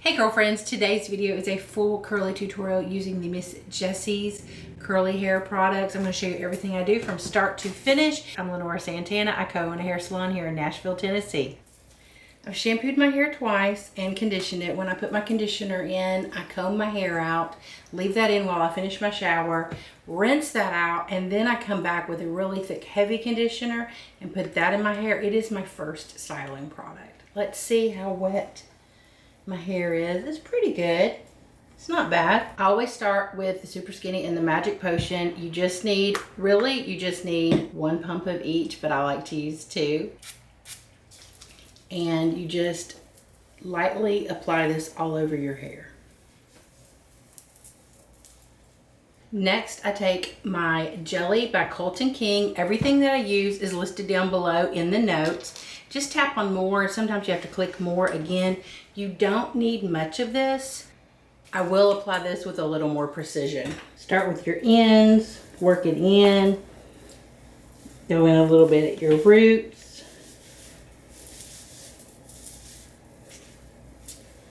Hey girlfriends, today's video is a full curly tutorial using the Miss Jessie's curly hair products. I'm going to show you everything I do from start to finish. I'm Lenora Santana. I co-own a hair salon here in Nashville, Tennessee. I've shampooed my hair twice and conditioned it. When I put my conditioner in, I comb my hair out, leave that in while I finish my shower, rinse that out, and then I come back with a really thick, heavy conditioner and put that in my hair. It is my first styling product. Let's see how wet my hair is. It's pretty good. It's not bad. I always start with the Super Skinny and the Magic Potion. You just need one pump of each, but I like to use two. And you just lightly apply this all over your hair. Next, I take my Jelly by Colton King. Everything that I use is listed down below in the notes. Just tap on more. Sometimes you have to click more. Again, you don't need much of this. I will apply this with a little more precision. Start with your ends, work it in, go in a little bit at your roots.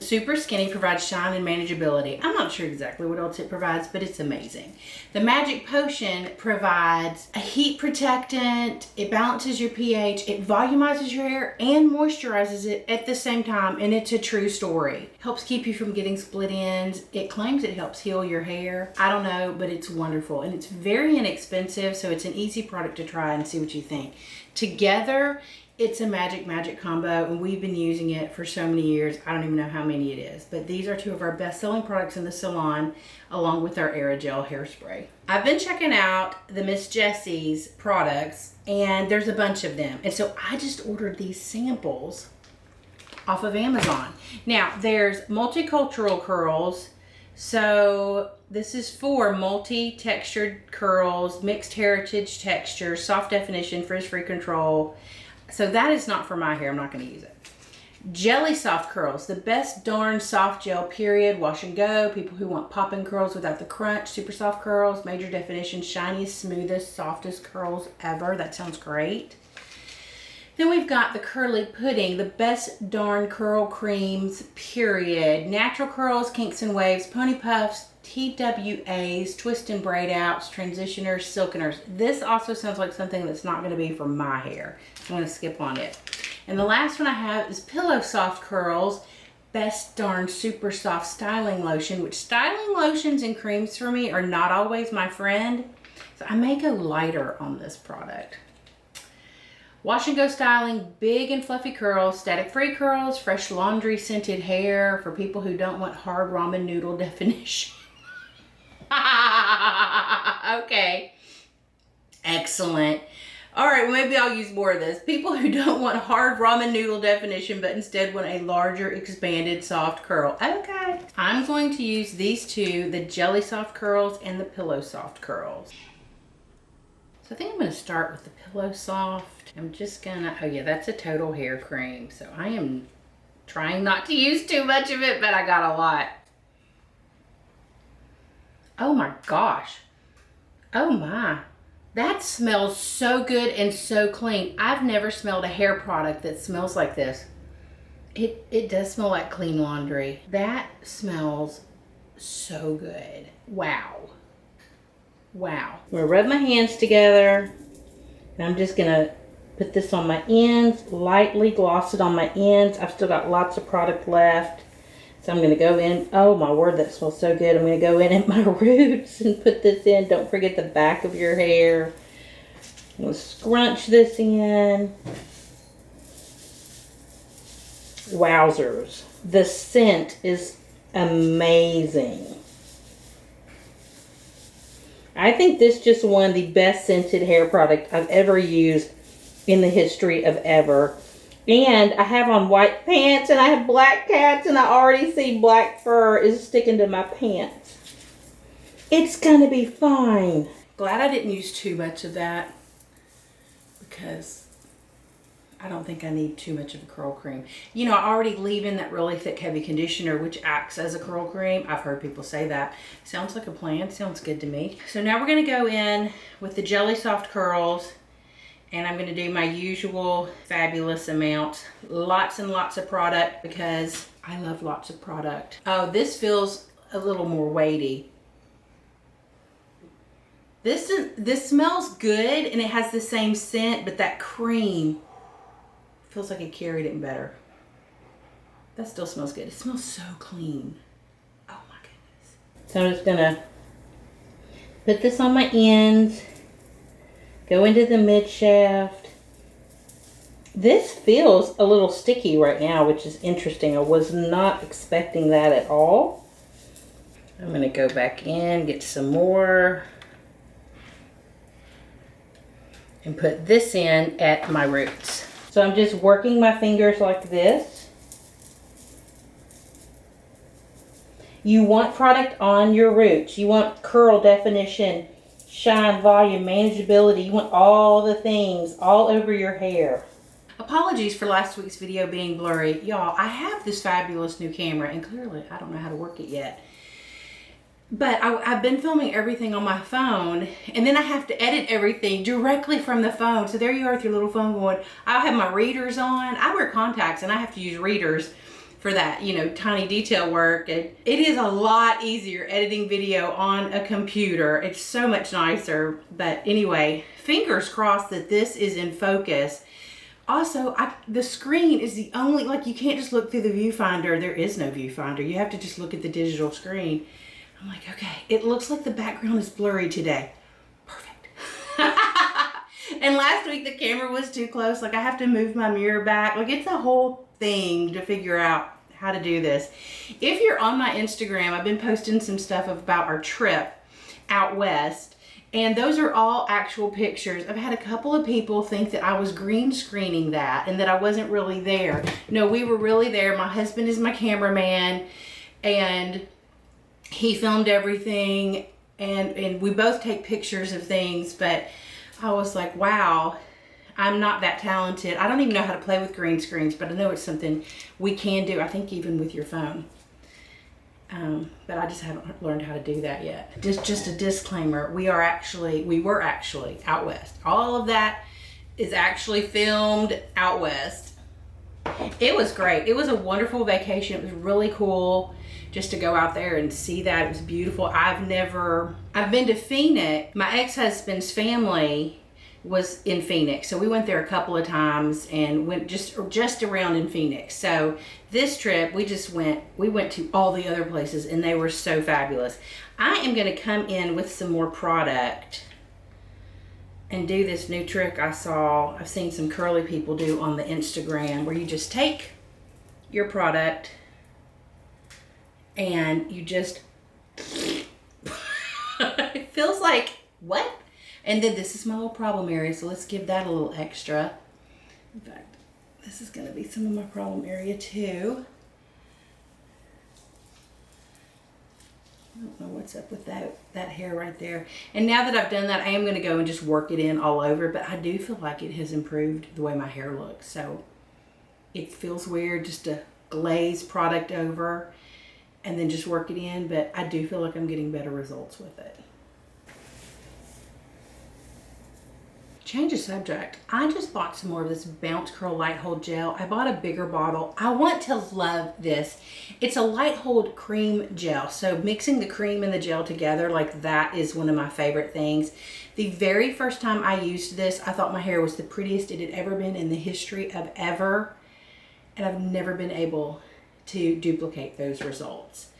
Super Skinny provides shine and manageability. I'm not sure exactly what else it provides, but it's amazing. The Magic Potion provides a heat protectant, it balances your pH, it volumizes your hair and moisturizes it at the same time, and it's a true story. Helps keep you from getting split ends. It claims it helps heal your hair. I don't know, but it's wonderful, and it's very inexpensive, so it's an easy product to try and see what you think. Together, it's a magic combo, and we've been using it for so many years. I don't even know how many it is, but these are two of our best-selling products in the salon, along with our aerogel hairspray. I've been checking out the Miss Jessie's products, and there's a bunch of them, and so I just ordered these samples off of Amazon. Now, there's multicultural curls, so this is for multi-textured curls, mixed heritage textures, soft definition, frizz-free control. So that is not for my hair. I'm not going to use it. Jelly soft curls, the best darn soft gel period. Wash and go. People who want popping curls without the crunch. Super soft curls, major definition, shiniest, smoothest, softest curls ever. That sounds great. Then we've got the curly pudding, the best darn curl creams period. Natural curls, kinks and waves, pony puffs, TWAs, twist and braid outs, transitioners, silkeners. This also sounds like something that's not going to be for my hair. I'm going to skip on it. And the last one I have is Pillow Soft Curls, best darn super soft styling lotion, which styling lotions and creams for me are not always my friend. So I may go lighter on this product. Wash and go styling, big and fluffy curls, static free curls, fresh laundry scented hair for people who don't want hard ramen noodle definition. Okay. Excellent. All right, well, maybe I'll use more of this. People who don't want hard ramen noodle definition, but instead want a larger, expanded, soft curl. Okay. I'm going to use these two, the Jelly Soft Curls and the Pillow Soft Curls. So I think I'm going to start with the Pillow Soft. I'm just gonna, oh yeah, that's a total hair cream. So I am trying not to use too much of it, but I got a lot. Oh my gosh. Oh my. That smells so good and so clean. I've never smelled a hair product that smells like this. It does smell like clean laundry. That smells so good. Wow. Wow. I'm gonna rub my hands together, and I'm just gonna put this on my ends, lightly gloss it on my ends. I've still got lots of product left. So I'm going to go in. Oh my word, that smells so good. I'm going to go in at my roots and put this in. Don't forget the back of your hair. I'm going to scrunch this in. Wowzers. The scent is amazing. I think this just won the best scented hair product I've ever used in the history of ever. And I have on white pants and I have black cats, and I already see black fur is sticking to my pants. It's gonna be fine. Glad I didn't use too much of that, because I don't think I need too much of a curl cream. You know, I already leave in that really thick, heavy conditioner, which acts as a curl cream. I've heard people say that. Sounds like a plan. Sounds good to me. So now we're gonna go in with the Jelly Soft Curls. And I'm going to do my usual fabulous amount. Lots and lots of product, because I love lots of product. Oh, this feels a little more weighty. This smells good and it has the same scent, but that cream feels like it carried it better. That still smells good. It smells so clean. Oh my goodness. So I'm just gonna put this on my ends, go into the mid shaft. This feels a little sticky right now, which is interesting. I was not expecting that at all. I'm gonna go back in, get some more, and put this in at my roots. So I'm just working my fingers like this. You want product on your roots. You want curl, definition, shine, volume, manageability. You want all the things all over your hair. Apologies for last week's video being blurry. Y'all, I have this fabulous new camera and clearly I don't know how to work it yet. But I've been filming everything on my phone and then I have to edit everything directly from the phone. So there you are with your little phone going, I have my readers on. I wear contacts and I have to use readers for that, you know, tiny detail work. And it is a lot easier editing video on a computer. It's so much nicer. But anyway, fingers crossed that this is in focus. Also, the screen is the only, like, you can't just look through the viewfinder. There is no viewfinder. You have to just look at the digital screen. I'm like, okay, it looks like the background is blurry today. Perfect. And last week the camera was too close. Like, I have to move my mirror back. Like, it's a whole thing to figure out how to do this. If you're on my Instagram, I've been posting some stuff about our trip out west. And those are all actual pictures. I've had a couple of people think that I was green screening that and that I wasn't really there. No, we were really there. My husband is my cameraman and he filmed everything and we both take pictures of things, but I was like, wow, I'm not that talented. I don't even know how to play with green screens, but I know it's something we can do, I think even with your phone. But I just haven't learned how to do that yet. Just a disclaimer, we were actually out west. All of that is actually filmed out west. It was great. It was a wonderful vacation. It was really cool just to go out there and see that. It was beautiful. I've been to Phoenix. My ex-husband's family was in Phoenix, so we went there a couple of times and went just around in Phoenix. So this trip we went to all the other places and they were so fabulous. I am going to come in with some more product and do this new trick I've seen some curly people do on the Instagram, where you just take your product and you just it feels like, what? And then this is my little problem area, so let's give that a little extra. In fact, this is going to be some of my problem area too. I don't know what's up with that hair right there. And now that I've done that, I am going to go and just work it in all over, but I do feel like it has improved the way my hair looks. So it feels weird just to glaze product over and then just work it in, but I do feel like I'm getting better results with it. Change of subject. I just bought some more of this Bounce Curl Light Hold Gel. I bought a bigger bottle. I want to love this. It's a light hold cream gel. So mixing the cream and the gel together, like, that is one of my favorite things. The very first time I used this, I thought my hair was the prettiest it had ever been in the history of ever. And I've never been able to duplicate those results.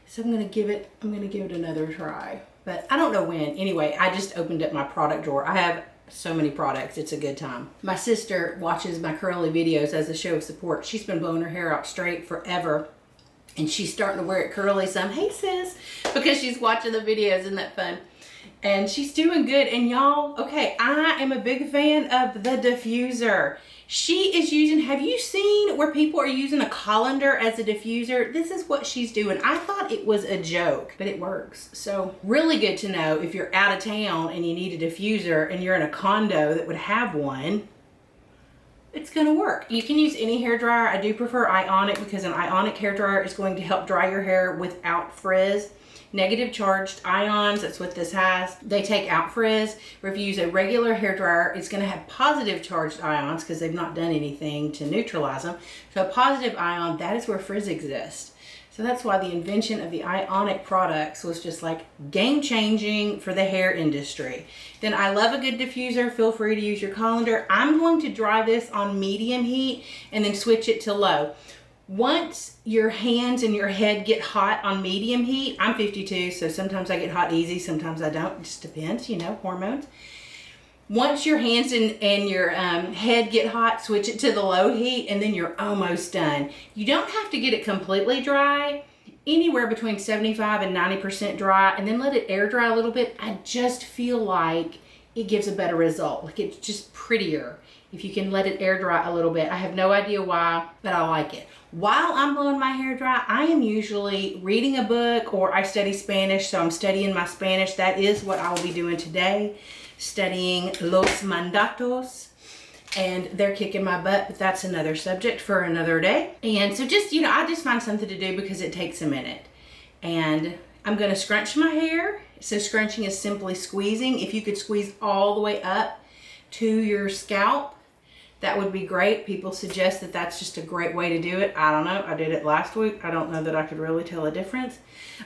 So I'm gonna give it another try. But I don't know when. Anyway, I just opened up my product drawer. I have so many products. It's a good time. My sister watches my curly videos as a show of support. She's been blowing her hair out straight forever and she's starting to wear it curly some. Hey sis, because she's watching the videos. Isn't that fun? And she's doing good. And y'all, okay, I am a big fan of the diffuser. She is using, have you seen where people are using a colander as a diffuser? This is what she's doing. I thought it was a joke, but it works. So really good to know if you're out of town and you need a diffuser and you're in a condo that would have one. it's going to work. You can use any hair dryer. I do prefer ionic because an ionic hair dryer is going to help dry your hair without frizz. Negative charged ions, that's what this has. They take out frizz. Or if you use a regular hair dryer, it's going to have positive charged ions because they've not done anything to neutralize them. So a positive ion, that is where frizz exists. So that's why the invention of the ionic products was just like game changing for the hair industry. Then I love a good diffuser. Feel free to use your colander. I'm going to dry this on medium heat and then switch it to low. Once your hands and your head get hot on medium heat, I'm 52, so sometimes I get hot easy, sometimes I don't. It just depends, you know, hormones. Once your hands and your head get hot, switch it to the low heat and then you're almost done. You don't have to get it completely dry, anywhere between 75 and 90% dry, and then let it air dry a little bit. I just feel like it gives a better result. Like it's just prettier if you can let it air dry a little bit. I have no idea why, but I like it. While I'm blowing my hair dry, I am usually reading a book or I study Spanish, so I'm studying my Spanish. That is what I will be doing today. Studying los mandatos, and they're kicking my butt, but that's another subject for another day. And so just, you know, I just find something to do because it takes a minute. And I'm going to scrunch my hair. So scrunching is simply squeezing. If you could squeeze all the way up to your scalp, that would be great. People suggest that that's just a great way to do it. I don't know. I did it last week. I don't know that I could really tell a difference.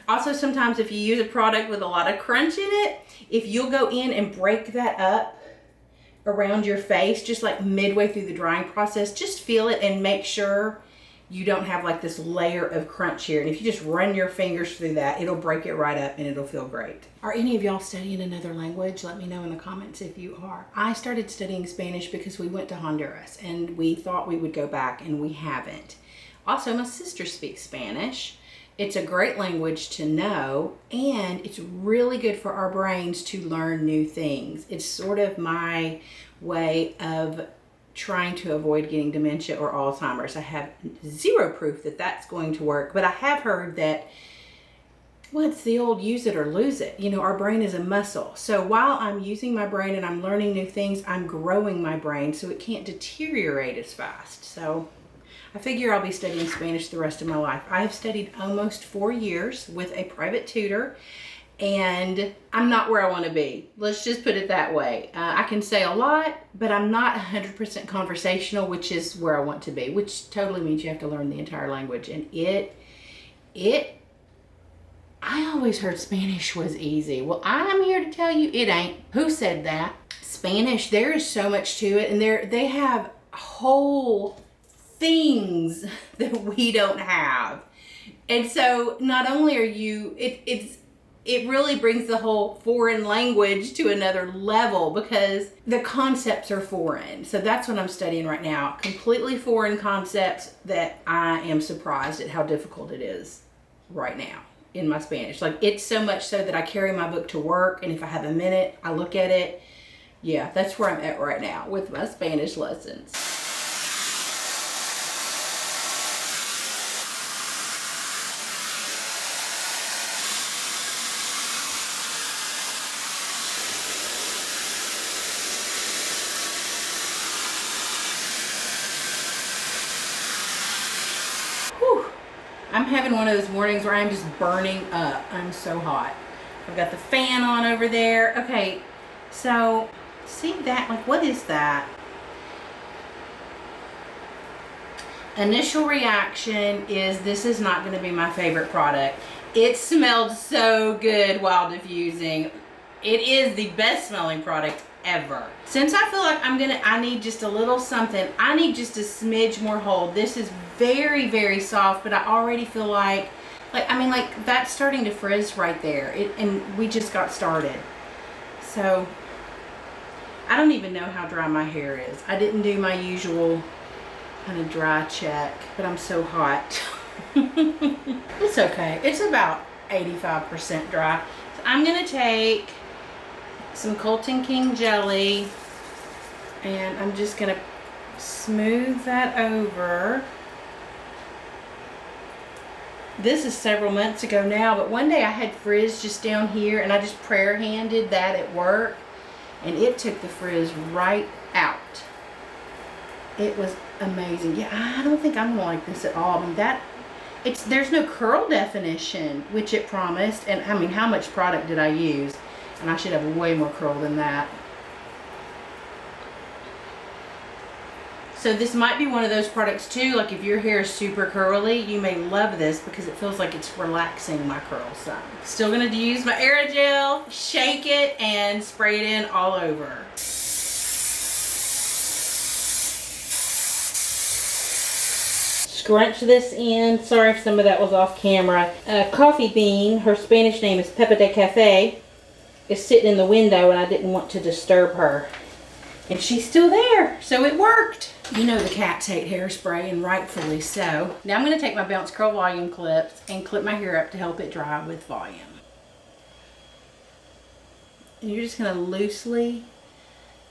Also, sometimes if you use a product with a lot of crunch in it, if you'll go in and break that up around your face, just like midway through the drying process, just feel it and make sure you don't have like this layer of crunch here. And if you just run your fingers through that, it'll break it right up and it'll feel great. Are any of y'all studying another language? Let me know in the comments if you are. I started studying Spanish because we went to Honduras and we thought we would go back and we haven't. Also, my sister speaks Spanish. It's a great language to know, and it's really good for our brains to learn new things. It's sort of my way of trying to avoid getting dementia or Alzheimer's. I have zero proof that that's going to work, but I have heard that, well, it's the old use it or lose it. You know, our brain is a muscle. So while I'm using my brain and I'm learning new things, I'm growing my brain so it can't deteriorate as fast. So I figure I'll be studying Spanish the rest of my life. I have studied almost 4 years with a private tutor, and I'm not where I want to be. Let's just put it that way. I can say a lot, but I'm not 100% conversational, which is where I want to be, which totally means you have to learn the entire language. And I always heard Spanish was easy. Well, I'm here to tell you it ain't. Who said that? Spanish, there is so much to it, and they have whole things that we don't have. And so not only are you, it really brings the whole foreign language to another level because the concepts are foreign. So that's what I'm studying right now. Completely foreign concepts that I am surprised at how difficult it is right now in my Spanish. Like, it's so much so that I carry my book to work, and if I have a minute, I look at it. Yeah, that's where I'm at right now with my Spanish lessons. I'm having one of those mornings where I'm just burning up. I'm so hot. I've got the fan on over there. Okay, so see that? Like, what is that? Initial reaction is this is not going to be my favorite product. It smelled so good while diffusing. It is the best smelling product ever. Since I feel like I need just a little something, I need just a smidge more hold. This is very, very soft, but I already feel like that's starting to frizz right there. And we just got started. So I don't even know how dry my hair is. I didn't do my usual kind of dry check, but I'm so hot. It's okay. It's about 85% dry. So I'm gonna take some Colton King jelly and I'm just gonna smooth that over. This is several months ago now, but one day I had frizz just down here and I just prayer handed that at work and it took the frizz right out. It was amazing. Yeah, I don't think I'm gonna like this at all. I mean, there's no curl definition, which it promised. And I mean, how much product did I use? And I should have way more curl than that. So this might be one of those products too, like if your hair is super curly, you may love this because it feels like it's relaxing my curls some. Still gonna use my aerogel, shake it, and spray it in all over. Scrunch this in. Sorry if some of that was off camera. Coffee Bean, her Spanish name is Pepe de Cafe, is sitting in the window and I didn't want to disturb her. And she's still there, so it worked. You know the cats hate hairspray, and rightfully so. Now I'm gonna take my Bounce Curl Volume clips and clip my hair up to help it dry with volume. And you're just gonna loosely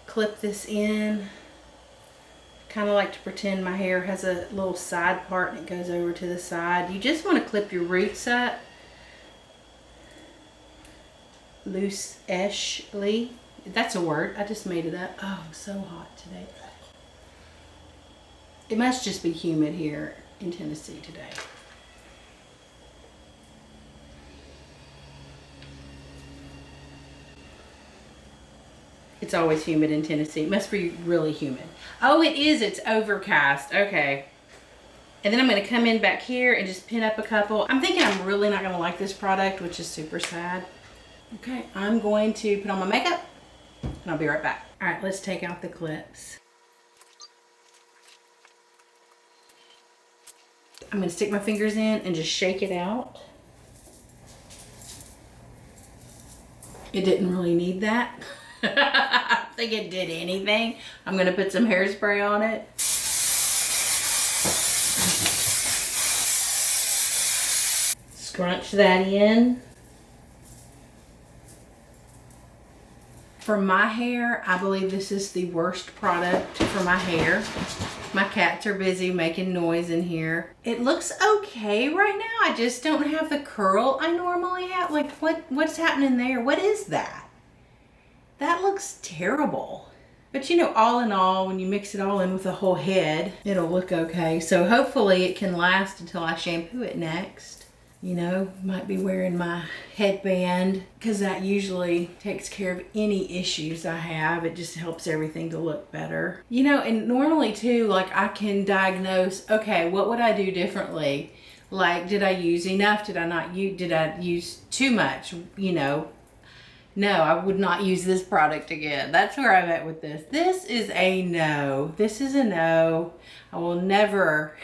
clip this in. Kind of like to pretend my hair has a little side part and it goes over to the side. You just want to clip your roots up loose-ishly. That's a word. I just made it up. Oh, I'm so hot today. It must just be humid here in Tennessee today. It's always humid in Tennessee. It must be really humid. Oh, it is. It's overcast. Okay. And then I'm going to come in back here and just pin up a couple. I'm thinking I'm really not going to like this product, which is super sad. Okay, I'm going to put on my makeup and I'll be right back. All right, let's take out the clips. I'm going to stick my fingers in and just shake it out. It didn't really need that. I don't think it did anything. I'm going to put some hairspray on it. Scrunch that in. For my hair, I believe this is the worst product for my hair. My cats are busy making noise in here. It looks okay right now. I just don't have the curl I normally have. Like, what's happening there? What is that? That looks terrible. But you know, all in all, when you mix it all in with the whole head, it'll look okay. So hopefully it can last until I shampoo it next. You know, might be wearing my headband because that usually takes care of any issues I have. It just helps everything to look better. You know, and normally too, like I can diagnose, okay, what would I do differently? Like, did I use enough? Did I not use, did I use too much? You know, no, I would not use this product again. That's where I'm at with this. This is a no. This is a no. I will never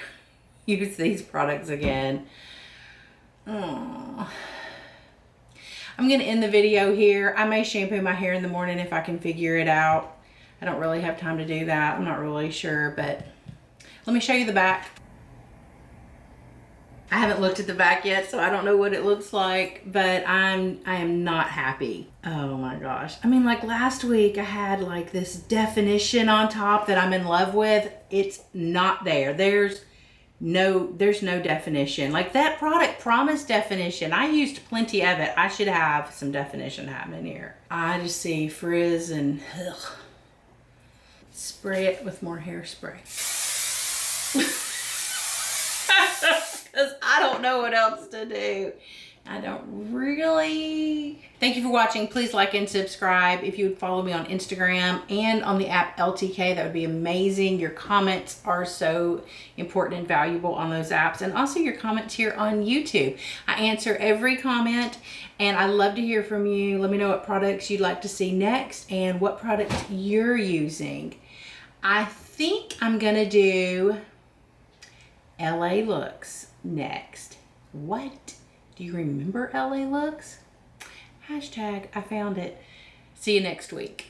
use these products again. Oh. I'm going to end the video here. I may shampoo my hair in the morning if I can figure it out. I don't really have time to do that. I'm not really sure, but let me show you the back. I haven't looked at the back yet, so I don't know what it looks like, but I am not happy. Oh my gosh. I mean, like last week I had like this definition on top that I'm in love with. It's not there. There's no definition. Like that product promised definition. I used plenty of it. I should have some definition happening here. I just see frizz and ugh. Spray it with more hairspray. Because I don't know what else to do. I don't really. Thank you for watching. Please like and subscribe. If you would follow me on Instagram and on the app LTK, that would be amazing. Your comments are so important and valuable on those apps, and also your comments here on YouTube. I answer every comment and I love to hear from you. Let me know what products you'd like to see next and what products you're using. I think I'm gonna do LA Looks next. What? Do you remember LA Looks? Hashtag I found it. See you next week.